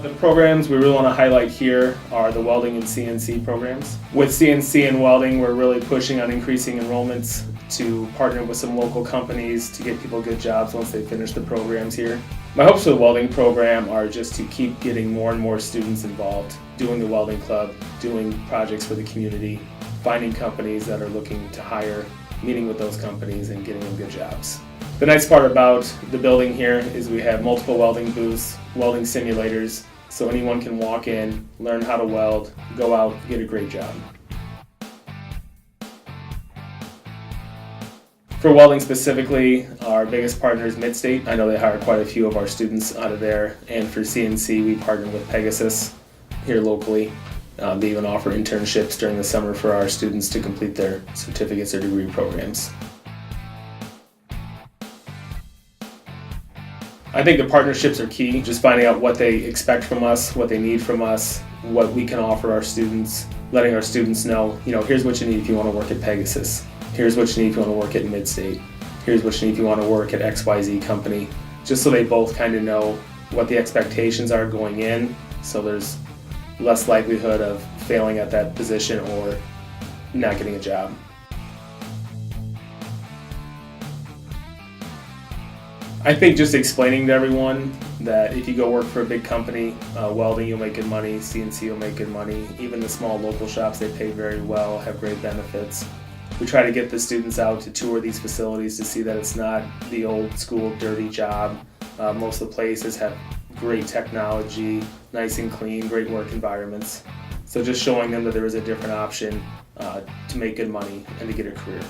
The programs we really want to highlight here are the Welding and CNC programs. With CNC and welding, we're really pushing on increasing enrollments to partner with some local companies to get people good jobs once they finish the programs here. My hopes for the welding program are just to keep getting more and more students involved, doing the welding club, doing projects for the community, finding companies that are looking to hire, meeting with those companies and getting them good jobs. The nice part about the building here is we have multiple welding booths, welding simulators, so anyone can walk in, learn how to weld, go out, get a great job. For welding specifically, our biggest partner is Midstate. I know they hire quite a few of our students out of there. And for CNC, we partner with Pegasus here locally. They even offer internships during the summer for our students to complete their certificates or degree programs. I think the partnerships are key, just finding out what they expect from us, what they need from us, what we can offer our students, letting our students know, here's what you need if you want to work at Pegasus. Here's what you need if you want to work at Midstate. Here's what you need if you want to work at XYZ company. Just so they both kind of know what the expectations are going in, so there's less likelihood of failing at that position or not getting a job. I think just explaining to everyone that if you go work for a big company, welding you'll make good money, CNC you'll make good money. Even the small local shops, they pay very well, have great benefits. We try to get the students out to tour these facilities to see that it's not the old school dirty job. Most of the places have great technology, nice and clean, great work environments. So just showing them that there is a different option to make good money and to get a career.